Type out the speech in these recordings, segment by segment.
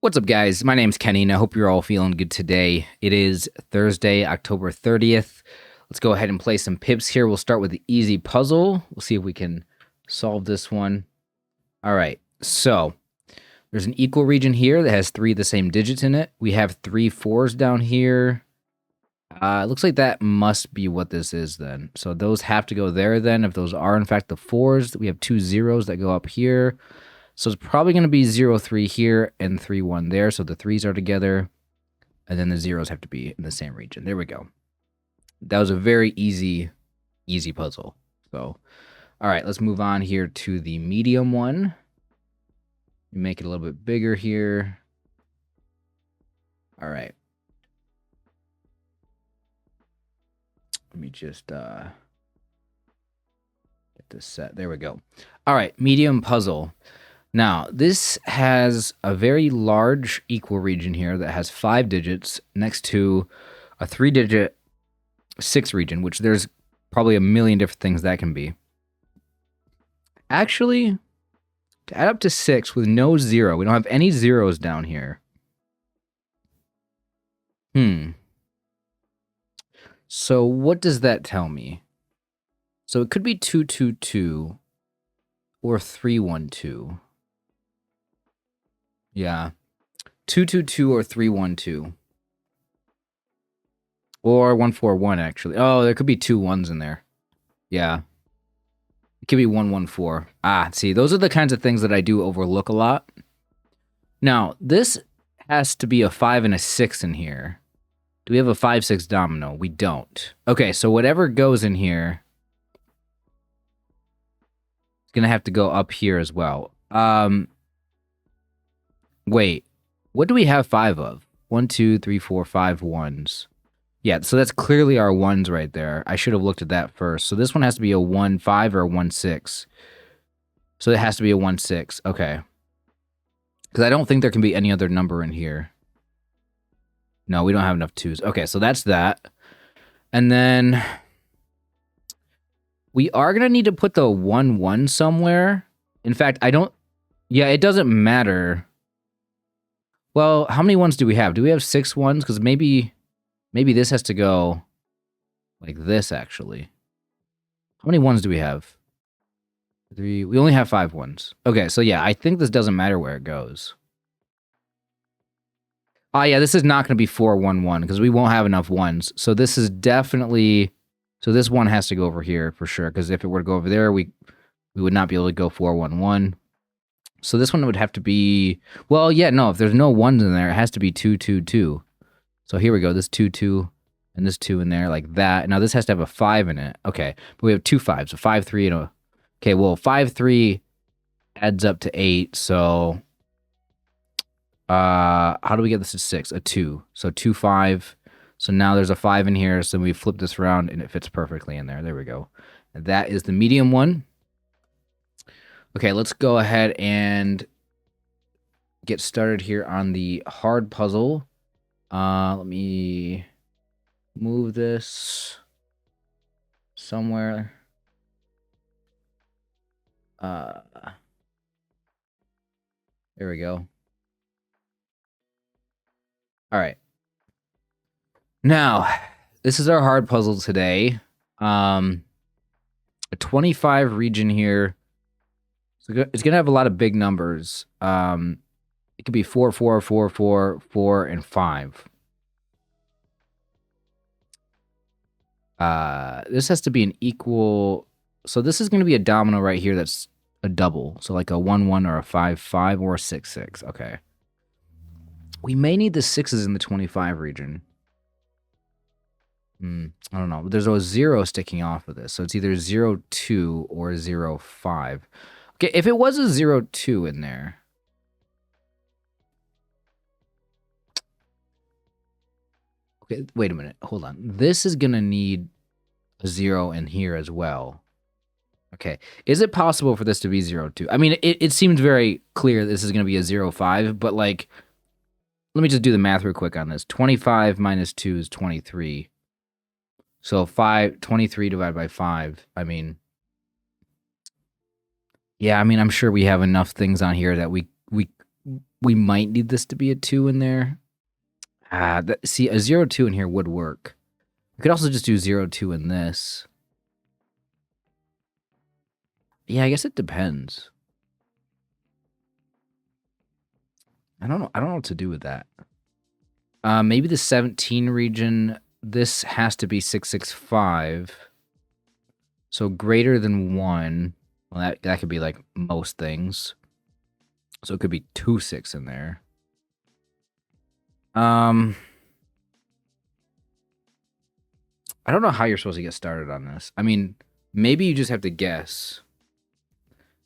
What's up, guys? My name's Kenny, and I hope you're all feeling good today. It is Thursday, October 30th. Let's go ahead and play some pips here. We'll start with the easy puzzle. We'll see if we can solve this one. All right, so there's an equal region here that has 3 of the same digits in it. We have 3 4s down here. It looks like that must be what this is then. So those have to go there then. If those are, in fact, the 4s, we have 2 0s that go up here. So it's probably going to be 0 3 here and 3 1 there. So the 3s are together. And then the 0s have to be in the same region. There we go. That was a very easy puzzle. So, all right, let's move on here to the medium one. Make it a little bit bigger here. All right. Let me just get this set. There we go. All right, medium puzzle. Now, this has a very large equal region here that has 5 digits next to a 3-digit 6 region, which there's probably a million different things that can be. Actually, to add up to 6 with no 0, we don't have any zeros down here. So what does that tell me? So it could be 2 2 2 or 3 1 2. Yeah. 2 2 2 or 3 1 2. Or 1 4 1 actually. Oh, there could be 2 1s in there. Yeah. It could be 1 1 4. See, those are the kinds of things that I do overlook a lot. Now, this has to be a 5 and a 6 in here. Do we have a 5 6 domino? We don't. Okay, so whatever goes in here is going to have to go up here as well. Wait, what do we have 5 of? 1 2 3 4 5 1s. Yeah, so that's clearly our 1s right there. I should have looked at that first. So this one has to be a 1 5 or a 1 6. So it has to be a 1 6. Okay. Because I don't think there can be any other number in here. No, we don't have enough 2s. Okay, so that's that. And then we are going to need to put the 1 1 somewhere. In fact, I don't... Yeah, it doesn't matter. Well, how many 1s do we have? Do we have 6 1s? Because maybe this has to go like this, actually. How many 1s do we have? 3. We only have 5 1s. Okay, so yeah, I think this doesn't matter where it goes. Yeah, this is not going to be 4 1 1 because we won't have enough 1s. So this is definitely... So this one has to go over here for sure, because if it were to go over there, we would not be able to go 4 1 1. So this one would have to be... Well, yeah, no, if there's no 1s in there, it has to be 2 2 2. So here we go, this 2 2 and this 2 in there like that. Now this has to have a 5 in it. Okay, but we have 2 5s, so 5 3 and a... Okay, well, 5 3 adds up to 8, so... how do we get this to 6? A 2. So 2 5. So now there's a 5 in here, so we flip this around and it fits perfectly in there. There we go. And that is the medium one. Okay, let's go ahead and get started here on the hard puzzle. Let me move this somewhere. There we go. All right. Now, this is our hard puzzle today. A 25 region here. So it's going to have a lot of big numbers. It could be 4 4 4 4 4 and 5. This has to be an equal... So this is going to be a domino right here that's a double. So like a 1 1 or a 5 5 or a 6 6. Okay. We may need the 6s in the 25 region. I don't know. There's a 0 sticking off of this. So it's either 0 2 or 0 5. Okay, if it was a 0 2 in there... Okay, wait a minute. Hold on. This is going to need a 0 in here as well. Okay. Is it possible for this to be 0 2? I mean, it seems very clear this is going to be a 0 5, but like... Let me just do the math real quick on this. 25 minus 2 is 23. So 23 divided by 5. I mean, yeah, I mean, I'm sure we have enough things on here that we We might need this to be a 2 in there. See, a 0, 2 in here would work. We could also just do 0, 2 in this. Yeah, I guess it depends. I don't know what to do with that. Maybe the 17 region, this has to be 665. So greater than 1. Well, that could be like most things. So it could be 2, 6 in there. I don't know how you're supposed to get started on this. I mean, maybe you just have to guess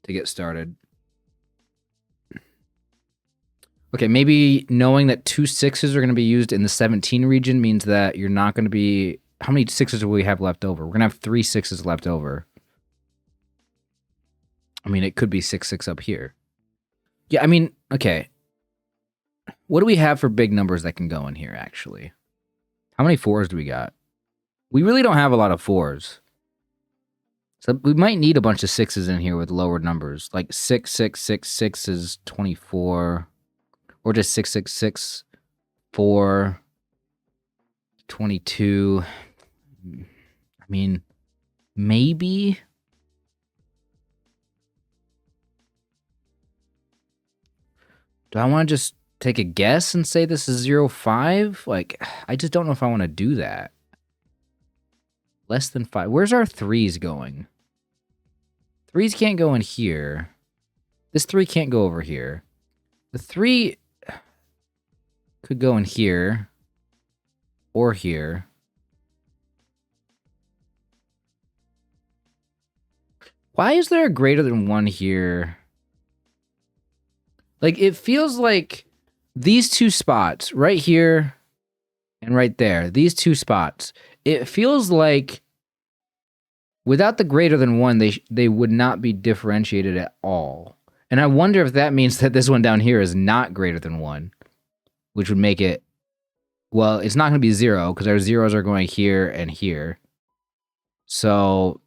to get started. Okay, maybe knowing that 2 6s are going to be used in the 17 region means that you're not going to be... How many 6s do we have left over? We're going to have 3 6s left over. I mean, it could be 6, 6 up here. Yeah, I mean, okay. What do we have for big numbers that can go in here, actually? How many 4s do we got? We really don't have a lot of 4s. So we might need a bunch of 6s in here with lower numbers. Like 6, 6, 6, 6 is 24. Or just 6, 6, 6, 4, 22. I mean, maybe... Do I want to just take a guess and say this is 0, 5? Like, I just don't know if I want to do that. Less than 5. Where's our 3s going? 3s can't go in here. This 3 can't go over here. The 3 could go in here. Or here. Why is there a greater than 1 here? Like, it feels like these two spots, right here and right there, these two spots, it feels like without the greater than 1, they would not be differentiated at all. And I wonder if that means that this one down here is not greater than 1, which would make it, well, it's not going to be 0 because our zeros are going here and here. So...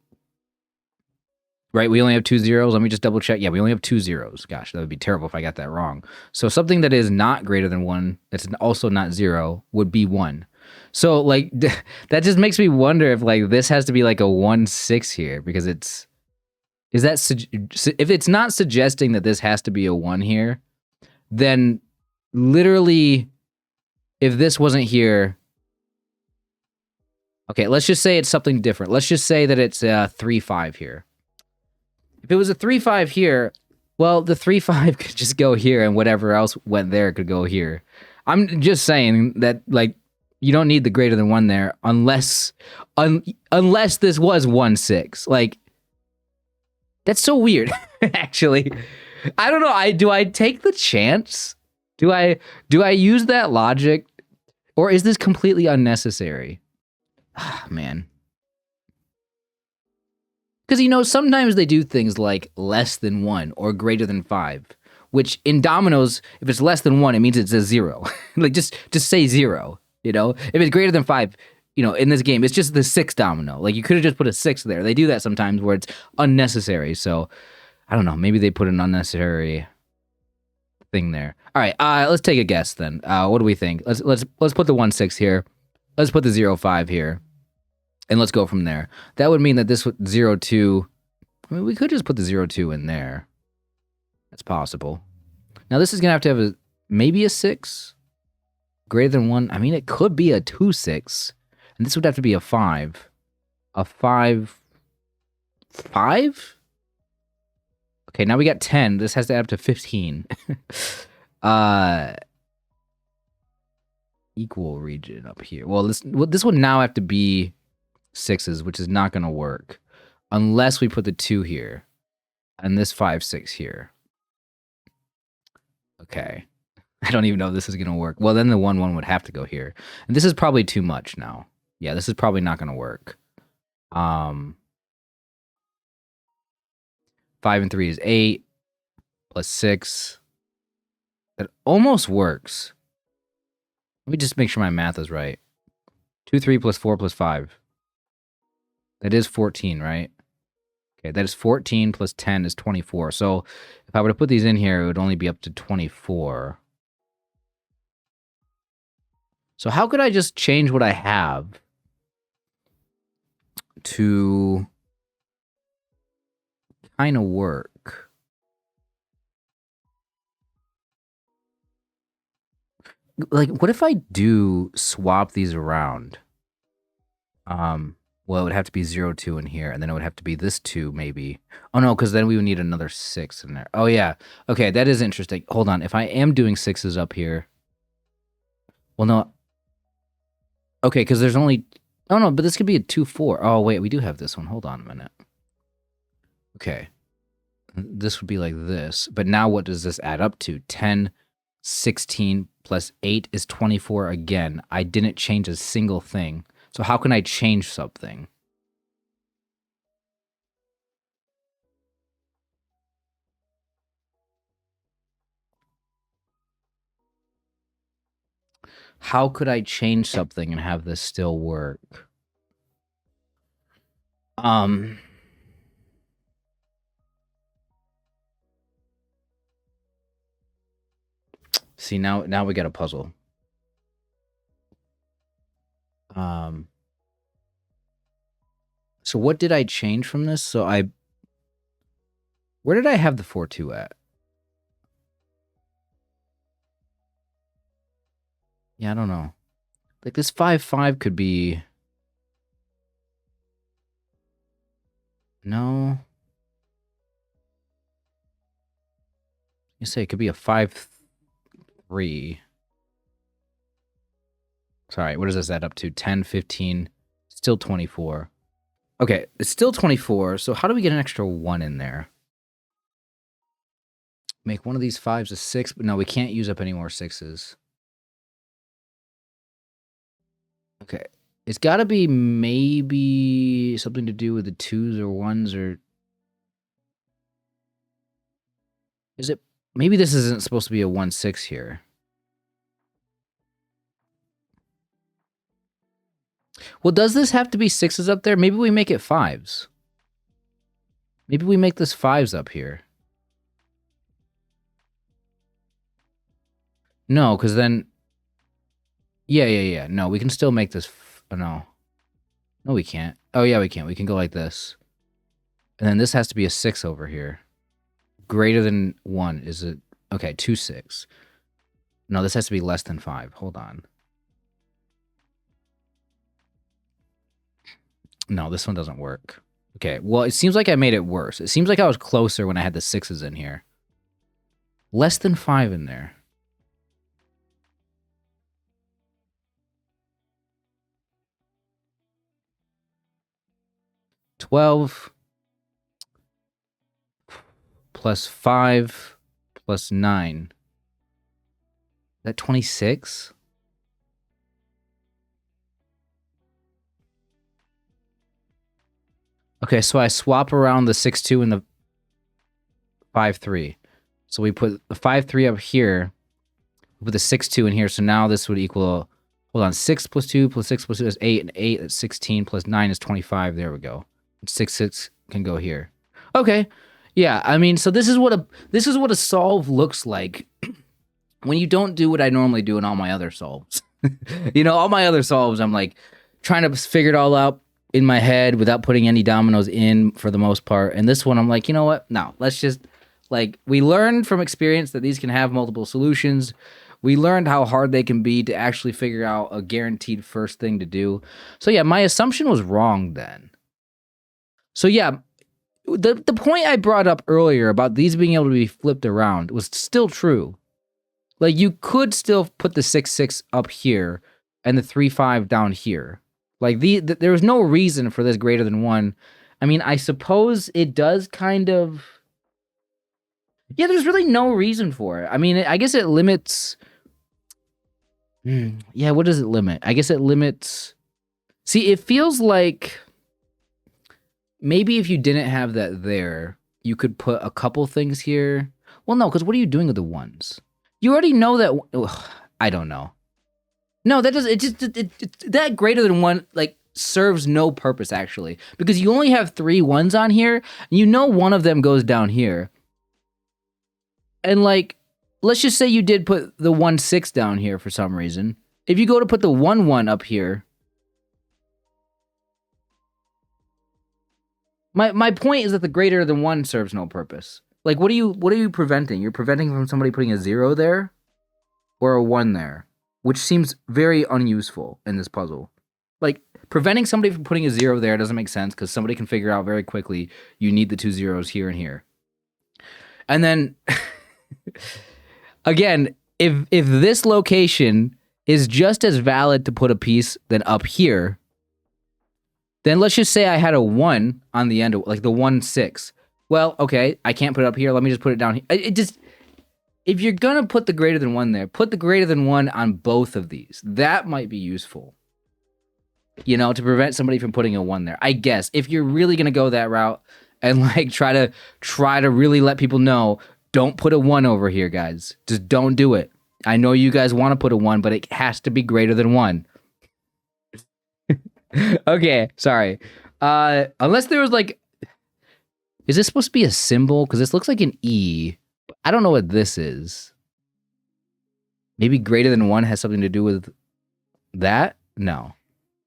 Right, we only have 2 zeros. Let me just double check. Yeah, we only have 2 zeros. Gosh, that would be terrible if I got that wrong. So something that is not greater than 1, that's also not 0, would be 1. So, like, that just makes me wonder if, like, this has to be, like, a 1, 6 here, because it's... Is that... If it's not suggesting that this has to be a 1 here, then literally, if this wasn't here... Okay, let's just say it's something different. Let's just say that it's 3, 5 here. If it was a 3, 5 here, well, the 3, 5 could just go here, and whatever else went there could go here. I'm just saying that, like, you don't need the greater than 1 there unless this was 1, 6. Like, that's so weird, actually. I don't know. Do I take the chance? Do I use that logic? Or is this completely unnecessary? Ah, man. Because, you know, sometimes they do things like less than 1 or greater than 5, which in dominoes, if it's less than 1, it means it's a 0. Like, just say 0, you know? If it's greater than 5, you know, in this game, it's just the 6 domino. Like, you could have just put a 6 there. They do that sometimes where it's unnecessary. So, I don't know. Maybe they put an unnecessary thing there. All right, let's take a guess then. What do we think? Let's put the 1, 6 here. Let's put the 0, 5 here. And let's go from there. That would mean that this 0, 2... I mean, we could just put the 0, 2 in there. That's possible. Now, this is going to have maybe a 6. Greater than 1. I mean, it could be a 2, 6. And this would have to be a 5. A 5... 5? Okay, now we got 10. This has to add up to 15. Equal region up here. Well, this would now have to be 6s, which is not going to work unless we put the 2 here and this 5, 6 here. Okay. I don't even know if this is going to work. Well, then the 1, 1 would have to go here. And this is probably too much now. Yeah, this is probably not going to work. 5 and 3 is 8 plus 6. That almost works. Let me just make sure my math is right. 2, 3 plus 4 plus 5. That is 14, right? Okay, that is 14 plus 10 is 24. So if I were to put these in here, it would only be up to 24. So how could I just change what I have to kind of work? Like, what if I do swap these around? Well, it would have to be 0, 2 in here, and then it would have to be this 2, maybe. Oh, no, because then we would need another 6 in there. Oh, yeah. Okay, that is interesting. Hold on. If I am doing 6s up here... Well, no. Okay, because there's only... Oh, no, but this could be a 2, 4. Oh, wait, we do have this one. Hold on a minute. Okay. This would be like this. But now what does this add up to? 10, 16 plus 8 is 24 again. I didn't change a single thing. So how can I change something? How could I change something and have this still work? See, now we got a puzzle. So what did I change from this? So where did I have the 4, 2 at? Yeah, I don't know. Like this 5, 5 could be... No. You say it could be a 5, 3. Sorry, what does this add up to? 10, 15, still 24. Okay, it's still 24, so how do we get an extra 1 in there? Make one of these 5s a 6, but no, we can't use up any more 6s. Okay, it's got to be maybe something to do with the 2s or 1s, or... Is it... Maybe this isn't supposed to be a 1, 6 here. Well, does this have to be 6s up there? Maybe we make it 5s. Maybe we make this 5s up here. No, because then... Yeah. No, we can still make this... Oh, no. No, we can't. Oh, yeah, we can. We can go like this. And then this has to be a 6 over here. Greater than 1 is it... Okay, 2, 6. No, this has to be less than 5. Hold on. No, this one doesn't work. Okay, well, it seems like I made it worse. It seems like I was closer when I had the 6s in here. Less than 5 in there. $12 plus 5 plus 9. Is that 26? Okay, so I swap around the 6, 2 and the 5, 3. So we put the 5, 3 up here. We put the 6, 2 in here. So now this would equal... Hold on. 6 plus 2 plus 6 plus 2 is 8. And 8 is 16 plus 9 is 25. There we go. 6, 6 can go here. Okay. Yeah, I mean, so this is what a solve looks like when you don't do what I normally do in all my other solves. All my other solves, I'm like trying to figure it all out in my head without putting any dominoes in for the most part. And this one, I'm like, you know what? No, let's just, like, we learned from experience that these can have multiple solutions. We learned how hard they can be to actually figure out a guaranteed first thing to do. So yeah, my assumption was wrong then. So yeah, the point I brought up earlier about these being able to be flipped around was still true. Like, you could still put the 6, 6 up here and the 3, 5 down here. Like, there was no reason for this greater than 1. I mean, I suppose it does kind of... Yeah, there's really no reason for it. I mean, I guess it limits... Yeah, what does it limit? I guess it limits... See, it feels like... Maybe if you didn't have that there, you could put a couple things here. Well, no, because what are you doing with the 1s? You already know that... Ugh, I don't know. No, that doesn't... That greater than 1... Like, serves no purpose, actually, because you only have 3 ones on here. You know one of them goes down here. And, like, let's just say you did put the 1-6 down here for some reason. If you go to put the 1-1 up here, my point is that the greater than 1 serves no purpose. Like, what are you preventing? You're preventing from somebody putting a 0 there or a 1 there, which seems very unuseful in this puzzle. Like, preventing somebody from putting a 0 there doesn't make sense because somebody can figure out very quickly you need the 2 zeros here and here. And then, again, if this location is just as valid to put a piece than up here, then let's just say I had a 1 on the end, of, like the 1-6. Well, okay, I can't put it up here. Let me just put it down here. If you're going to put the greater than 1 there, put the greater than 1 on both of these. That might be useful, you know, to prevent somebody from putting a 1 there. I guess if you're really going to go that route and like try to really let people know, don't put a 1 over here, guys. Just don't do it. I know you guys want to put a 1, but it has to be greater than 1. Okay, sorry. Unless there was like, is this supposed to be a symbol? Because this looks like an E. I don't know what this is. Maybe greater than 1 has something to do with that? No.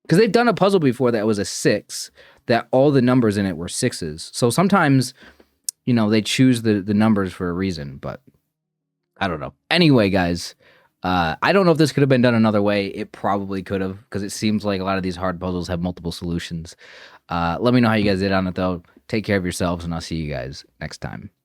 Because they've done a puzzle before that was a 6, that all the numbers in it were 6s. So sometimes, you know, they choose the numbers for a reason, but I don't know. Anyway, guys, I don't know if this could have been done another way. It probably could have, because it seems like a lot of these hard puzzles have multiple solutions. Let me know how you guys did on it, though. Take care of yourselves, and I'll see you guys next time.